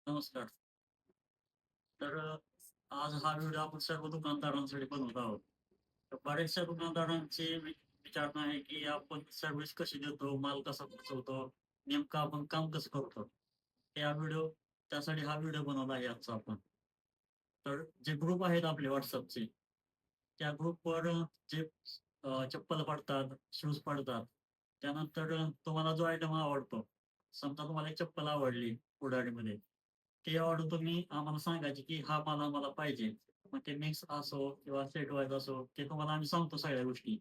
नमस्कार. तर आज हा व्हिडिओ आपण सर्व दुकानदारांसाठी बनवत आहोत. तर बऱ्याचशा दुकानदारांचे विचारणा आहे, की आपण सर्व्हिस कशी देतो, माल कसा पोहोचवतो, नेमकं आपण काम कसं करतो. त्यासाठी हा व्हिडिओ बनवला आहे आजचा आपण. तर जे ग्रुप आहेत आपले WhatsAppचे, त्या ग्रुपवर जे चप्पल पडतात, शूज पडतात. त्यानंतर तुम्हाला जो आयटम आवडतो, समजा तुम्हाला एक चप्पल आवडली उडाणीमध्ये, ते ऑर्डर तुम्ही आम्हाला सांगायची, की हा माल आम्हाला पाहिजे. मग ते मिक्स असो किंवा सेट वाईज असो, ते तुम्हाला आम्ही सांगतो सगळ्या गोष्टी.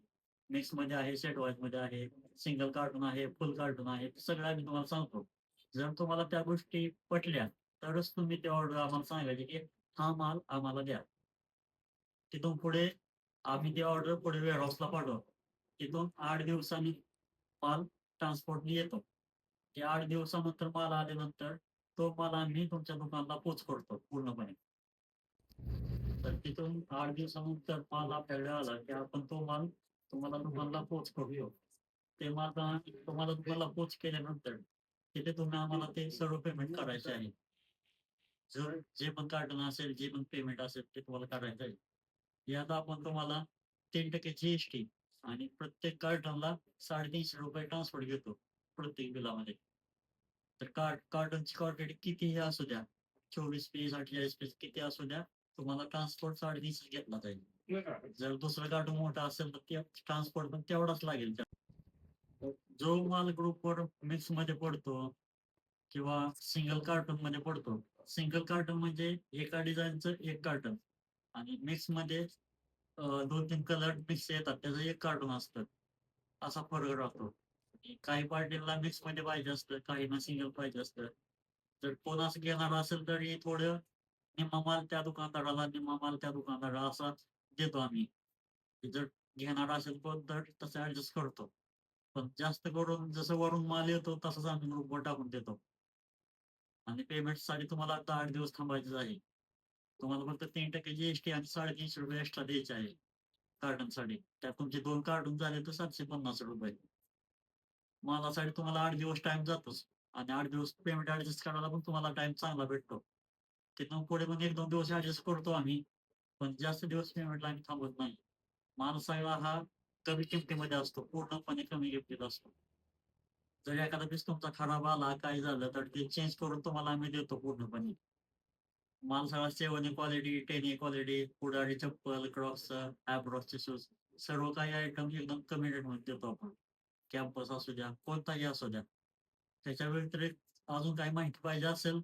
मिक्समध्ये आहे, सेट वाईजमध्ये आहे, सिंगल कार्टून आहे, फुल कार्टून आहे, ते सगळं आम्ही तुम्हाला सांगतो. जर तुम्हाला त्या गोष्टी पटल्या, तरच तुम्ही ते ऑर्डर आम्हाला सांगायची, की हा माल आम्हाला द्या. तिथून पुढे आम्ही ती ऑर्डर पुढे वेअरहाऊसला पाठवतो. तिथून 8 दिवसांनी माल ट्रान्सपोर्टने येतो. ते 8 दिवसानंतर माल आल्यानंतर तो माल आम्ही तुमच्या दुकानाला पोच करतो पूर्णपणे. तर तिथून 8 दिवसानंतर माल आपल्याकडे आला, की आपण तो माल तुम्हाला दुकानाला पोच करूया. ते माल तुम्हाला दुकानाला पोच केल्यानंतर तिथे तुम्ही आम्हाला ते सर्व पेमेंट करायचे आहे. जे पण कार्टन असेल, जे पण पेमेंट असेल ते तुम्हाला करायचं आहे. यात आपण तुम्हाला 3% जी-एस-टी आणि प्रत्येक कार्टनला ₹350 ट्रान्सपोर्ट घेतो प्रत्येक बिलामध्ये. तर कार्टनची क्वांटिटी कितीही असू द्या, 24 पीस, 48 पीस किती असू द्या, तुम्हाला ट्रान्सपोर्ट 350 घेतला जाईल. जर दुसरं कार्टून मोठं असेल तर ते ट्रान्सपोर्ट पण तेवढाच लागेल. जो माल ग्रुपवर मिक्समध्ये पडतो किंवा सिंगल कार्टूनमध्ये पडतो. सिंगल कार्टून म्हणजे एका डिझाइनचं एक कार्टन आणि मिक्समध्ये 2-3 कलर मिक्स येतात. त्याचं एक कार्टून असतं. असा फरक राहतो. आणि काही पार्टीला मिक्समध्ये पाहिजे असतं, काहींना सिंगल पाहिजे असतं. जर कोण असं घेणार असेल तर हे थोडं निम्मा माल त्या दुकानदाराला, निम्मा माल त्या दुकानदाराला असा देतो आम्ही. जर घेणार असेल कोण तर तसं ॲडजस्ट करतो. पण जास्त करून जसं वरून माल येतो तसंच आम्ही ग्रुपवर टाकून देतो. आणि पेमेंटसाठी तुम्हाला आता 8 दिवस थांबायचंच आहे. तुम्हाला फक्त 3% जी-एस-टी आणि ₹350 एक्स्ट्रा द्यायचे आहे कार्टनसाठी. त्यात तुमचे 2 कार्टून झाले तर ₹750. मालासाठी तुम्हाला 8 दिवस टाईम जातोच आणि 8 दिवस पेमेंट ॲडजस्ट करायला पण तुम्हाला टाईम चांगला भेटतो. तिथून पुढे मग 1-2 दिवस ॲडजस्ट करतो आम्ही. पण जास्त दिवस पेमेंटला आम्ही थांबत नाही. माल सगळा हा कमी किमतीमध्ये असतो. पूर्णपणे कमी किमतीत असतो. जर एखादा पीस तुमचा खराब आला, काय झालं, तर ते चेंज करून तुम्हाला आम्ही देतो पूर्णपणे. माल सगळा 7 ए क्वालिटी, 10 ए क्वालिटी, उडाडी चप्पल, क्रॉक्सचं, Havelosचे शूज सर्व काही आयटम एकदम कमी रेटमध्ये देतो आपण. कॅम्पस असू द्या, कोणताही असू द्या. त्याच्या व्यतिरिक्त अजून काही माहिती पाहिजे असेल,